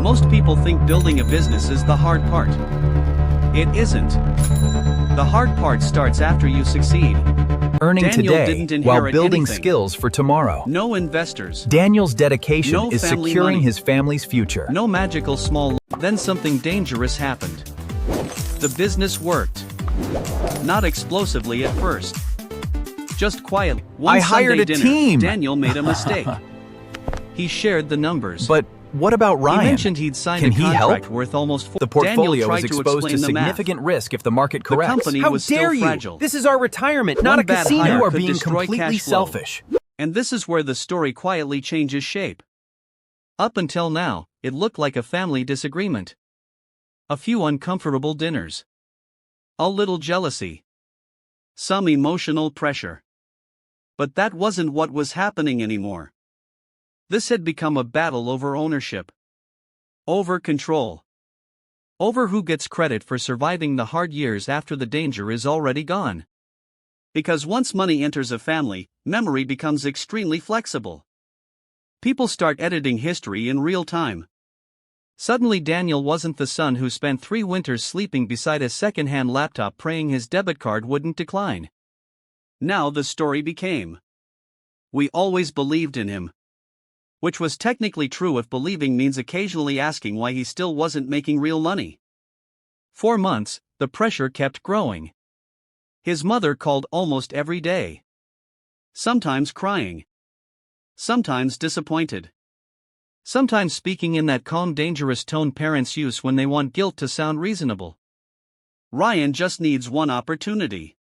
Most people think building a business is the hard part. It isn't. The hard part starts after you succeed. Earning Daniel today didn't inherit while building anything. skills for tomorrow. No investors. Daniel's dedication No is family securing money. his family's future. No magical small. Then something dangerous happened. The business worked. Not explosively at first. Just quietly. One I hired Sunday a dinner, team. Daniel made a mistake. He shared the numbers. But what about Ryan? He mentioned he'd signed Can a he contract help? worth almost The portfolio Daniel is tried to exposed to explain the math. significant risk if the market The corrects. company How was dare still you? fragile. This is our retirement, not One a bad casino. hire You are could being destroy completely cash flow. selfish. And this is where the story quietly changes shape. Up until now, it looked like a family disagreement. A few uncomfortable dinners. A little jealousy. Some emotional pressure. But that wasn't what was happening anymore. This had become a battle over ownership. Over control. Over who gets credit for surviving the hard years after the danger is already gone. Because once money enters a family, memory becomes extremely flexible. People start editing history in real time. Suddenly Daniel wasn't the son who spent 3 winters sleeping beside a second-hand laptop praying his debit card wouldn't decline. Now the story became, "We always believed in him." Which was technically true if believing means occasionally asking why he still wasn't making real money. For months, the pressure kept growing. His mother called almost every day. Sometimes crying. Sometimes disappointed. Sometimes speaking in that calm, dangerous tone parents use when they want guilt to sound reasonable. Ryan just needs one opportunity.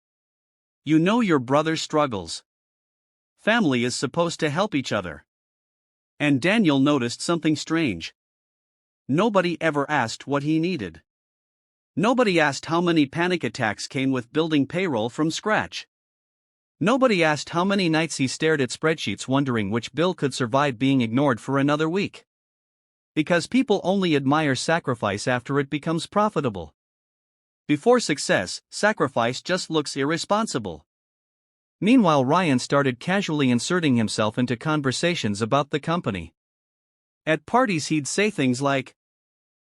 You know your brother struggles. Family is supposed to help each other. And Daniel noticed something strange. Nobody ever asked what he needed. Nobody asked how many panic attacks came with building payroll from scratch. Nobody asked how many nights he stared at spreadsheets wondering which bill could survive being ignored for another week. Because people only admire sacrifice after it becomes profitable. Before success, sacrifice just looks irresponsible. Meanwhile, Ryan started casually inserting himself into conversations about the company. At parties he'd say things like,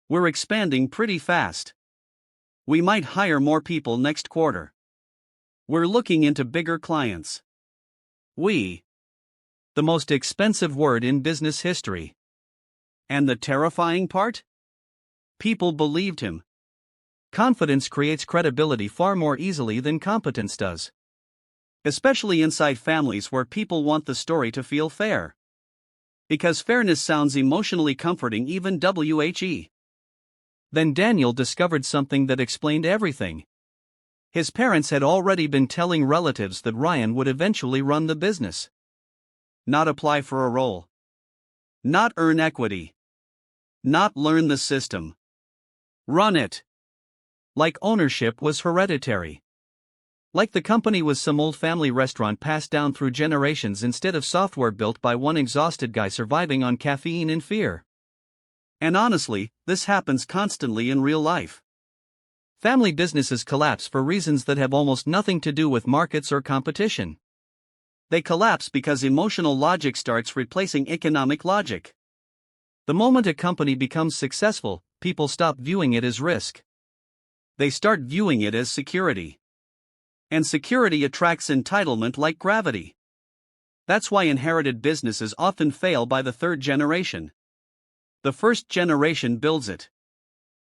"We're expanding pretty fast. We might hire more people next quarter. We're looking into bigger clients." The most expensive word in business history. And the terrifying part? People believed him. Confidence creates credibility far more easily than competence does. Especially inside families where people want the story to feel fair. Because fairness sounds emotionally comforting even WHE. Then Daniel discovered something that explained everything. His parents had already been telling relatives that Ryan would eventually run the business. Not apply for a role. Not earn equity. Not learn the system. Run it. Like ownership was hereditary. Like the company was some old family restaurant passed down through generations instead of software built by one exhausted guy surviving on caffeine and fear. And honestly, this happens constantly in real life. Family businesses collapse for reasons that have almost nothing to do with markets or competition. They collapse because emotional logic starts replacing economic logic. The moment a company becomes successful, people stop viewing it as risk. They start viewing it as security. And security attracts entitlement like gravity. That's why inherited businesses often fail by the third generation. The first generation builds it.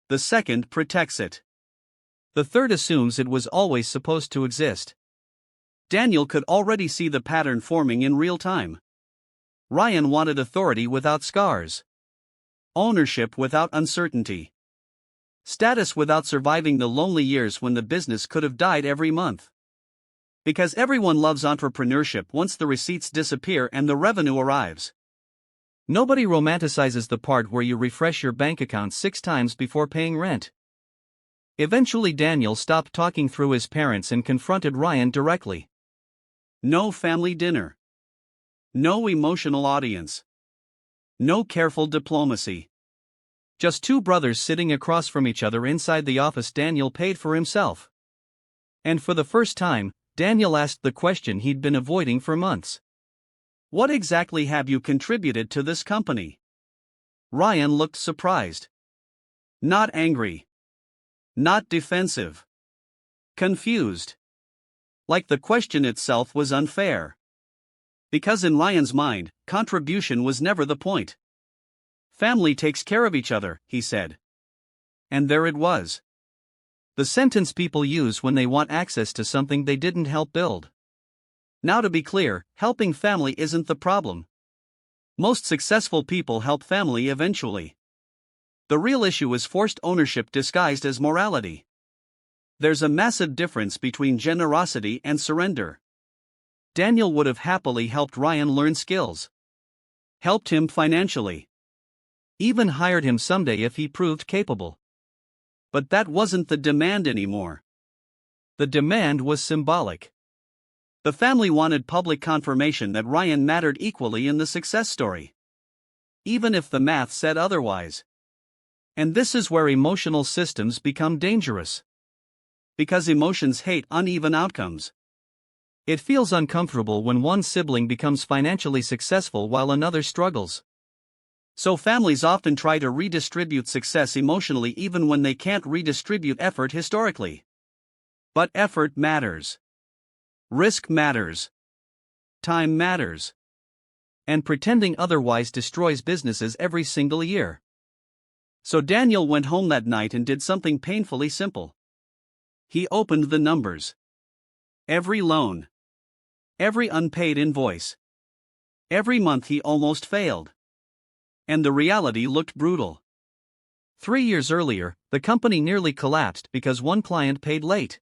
The second protects it. The third assumes it was always supposed to exist. Daniel could already see the pattern forming in real time. Ryan wanted authority without scars. Ownership without uncertainty. Status without surviving the lonely years when the business could have died every month. Because everyone loves entrepreneurship once the receipts disappear and the revenue arrives. Nobody romanticizes the part where you refresh your bank account 6 times before paying rent. Eventually Daniel stopped talking through his parents and confronted Ryan directly. No family dinner. No emotional audience. No careful diplomacy. Just 2 brothers sitting across from each other inside the office Daniel paid for himself. And for the first time, Daniel asked the question he'd been avoiding for months. What exactly have you contributed to this company? Ryan looked surprised. Not angry. Not defensive. Confused. Like the question itself was unfair. Because in Ryan's mind, contribution was never the point. Family takes care of each other, he said. And there it was. The sentence people use when they want access to something they didn't help build. Now to be clear, helping family isn't the problem. Most successful people help family eventually. The real issue is forced ownership disguised as morality. There's a massive difference between generosity and surrender. Daniel would have happily helped Ryan learn skills. Helped him financially. Even hired him someday if he proved capable. But that wasn't the demand anymore. The demand was symbolic. The family wanted public confirmation that Ryan mattered equally in the success story. Even if the math said otherwise. And this is where emotional systems become dangerous. Because emotions hate uneven outcomes. It feels uncomfortable when one sibling becomes financially successful while another struggles. So families often try to redistribute success emotionally even when they can't redistribute effort historically. But effort matters. Risk matters. Time matters. And pretending otherwise destroys businesses every single year. So Daniel went home that night and did something painfully simple. He opened the numbers. Every loan. Every unpaid invoice. Every month he almost failed. And the reality looked brutal. 3 years earlier, the company nearly collapsed because one client paid late.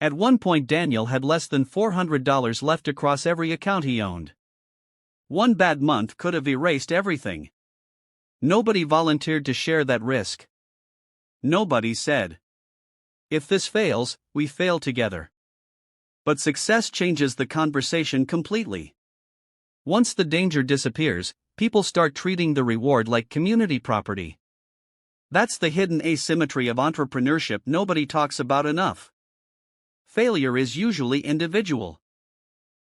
At one point Daniel had less than $400 left across every account he owned. One bad month could have erased everything. Nobody volunteered to share that risk. Nobody said, "If this fails, we fail together." But success changes the conversation completely. Once the danger disappears, people start treating the reward like community property. That's the hidden asymmetry of entrepreneurship nobody talks about enough. Failure is usually individual.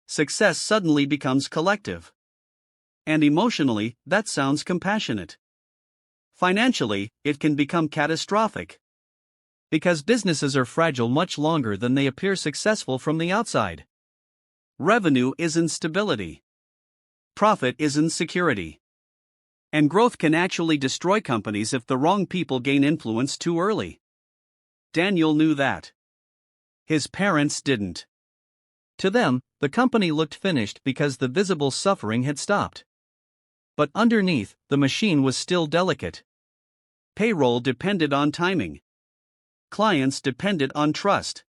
Success suddenly becomes collective. And emotionally, that sounds compassionate. Financially, it can become catastrophic. Because businesses are fragile much longer than they appear successful from the outside. Revenue isn't stability. Profit isn't security. And growth can actually destroy companies if the wrong people gain influence too early. Daniel knew that. His parents didn't. To them, the company looked finished because the visible suffering had stopped. But underneath, the machine was still delicate. Payroll depended on timing. Clients depended on trust.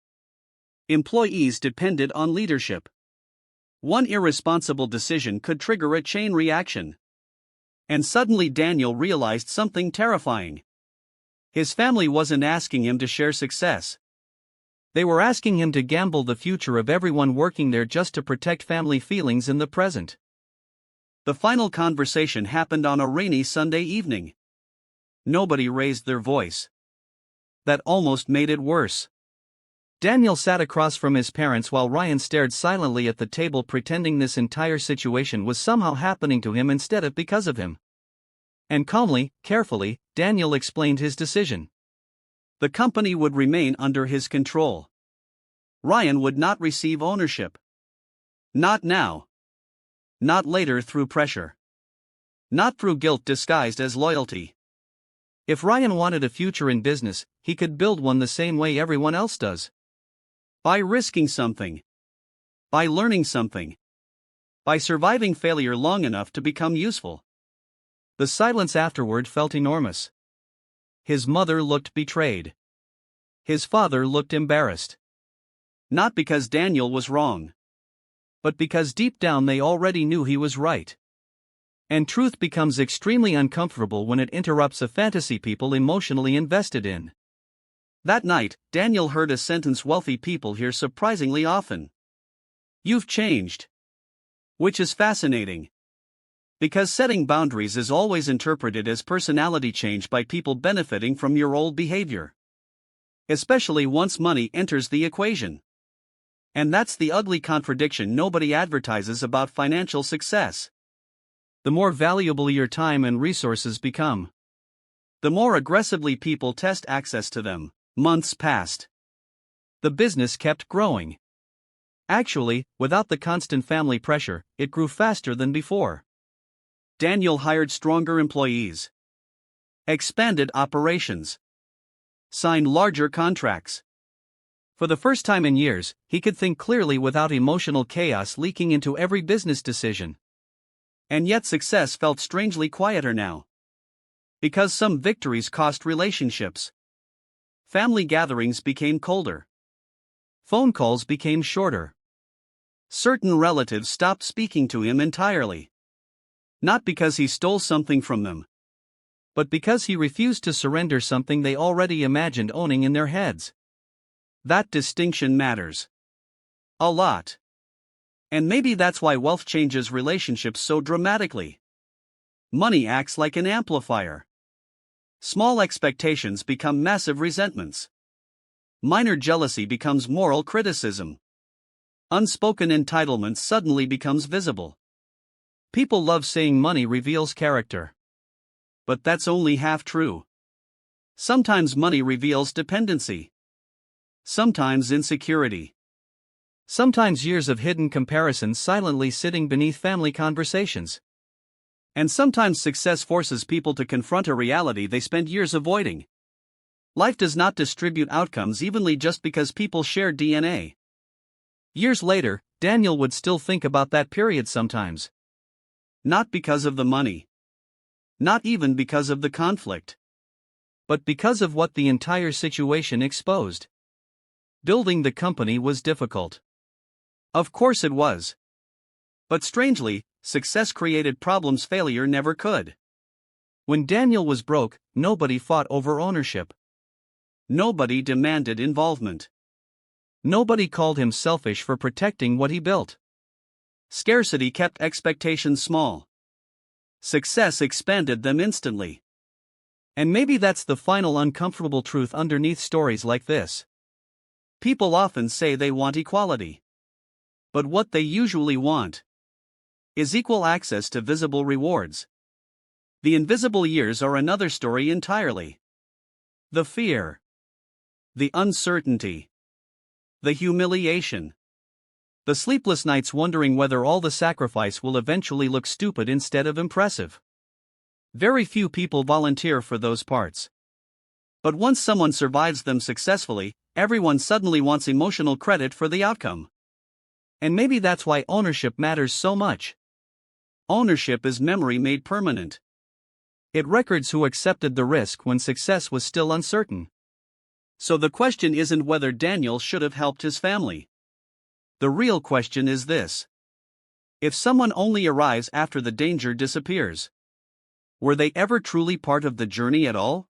Employees depended on leadership. One irresponsible decision could trigger a chain reaction. And suddenly Daniel realized something terrifying. His family wasn't asking him to share success. They were asking him to gamble the future of everyone working there just to protect family feelings in the present. The final conversation happened on a rainy Sunday evening. Nobody raised their voice. That almost made it worse. Daniel sat across from his parents while Ryan stared silently at the table, pretending this entire situation was somehow happening to him instead of because of him. And calmly, carefully, Daniel explained his decision. The company would remain under his control. Ryan would not receive ownership. Not now. Not later through pressure. Not through guilt disguised as loyalty. If Ryan wanted a future in business, he could build one the same way everyone else does. By risking something. By learning something. By surviving failure long enough to become useful. The silence afterward felt enormous. His mother looked betrayed. His father looked embarrassed. Not because Daniel was wrong. But because deep down they already knew he was right. And truth becomes extremely uncomfortable when it interrupts a fantasy people emotionally invested in. That night, Daniel heard a sentence wealthy people hear surprisingly often. "You've changed." Which is fascinating. Because setting boundaries is always interpreted as personality change by people benefiting from your old behavior. Especially once money enters the equation. And that's the ugly contradiction nobody advertises about financial success. the more valuable your time and resources become. The more aggressively people test access to them. Months passed. The business kept growing. Actually, without the constant family pressure, it grew faster than before. Daniel hired stronger employees, expanded operations, signed larger contracts. For the first time in years, he could think clearly without emotional chaos leaking into every business decision. And yet success felt strangely quieter now. Because some victories cost relationships. Family gatherings became colder. Phone calls became shorter. Certain relatives stopped speaking to him entirely. Not because he stole something from them, but because he refused to surrender something they already imagined owning in their heads. That distinction matters a lot. And maybe that's why wealth changes relationships so dramatically. Money acts like an amplifier. Small expectations become massive resentments. Minor jealousy becomes moral criticism. Unspoken entitlement suddenly becomes visible. People love saying money reveals character. But that's only half true. Sometimes money reveals dependency. Sometimes insecurity. Sometimes years of hidden comparisons silently sitting beneath family conversations. And sometimes success forces people to confront a reality they spent years avoiding. Life does not distribute outcomes evenly just because people share DNA. Years later, Daniel would still think about that period sometimes. Not because of the money. Not even because of the conflict. But because of what the entire situation exposed. Building the company was difficult. Of course it was. But strangely, success created problems failure never could. When Daniel was broke, nobody fought over ownership. Nobody demanded involvement. Nobody called him selfish for protecting what he built. Scarcity kept expectations small. Success expanded them instantly. And maybe that's the final uncomfortable truth underneath stories like this. People often say they want equality. But what they usually want is equal access to visible rewards. The invisible years are another story entirely. The fear, the uncertainty, the humiliation, the sleepless nights wondering whether all the sacrifice will eventually look stupid instead of impressive. Very few people volunteer for those parts. But once someone survives them successfully, everyone suddenly wants emotional credit for the outcome. And maybe that's why ownership matters so much. Ownership is memory made permanent. It records who accepted the risk when success was still uncertain. So the question isn't whether Daniel should have helped his family. The real question is this. If someone only arrives after the danger disappears, were they ever truly part of the journey at all?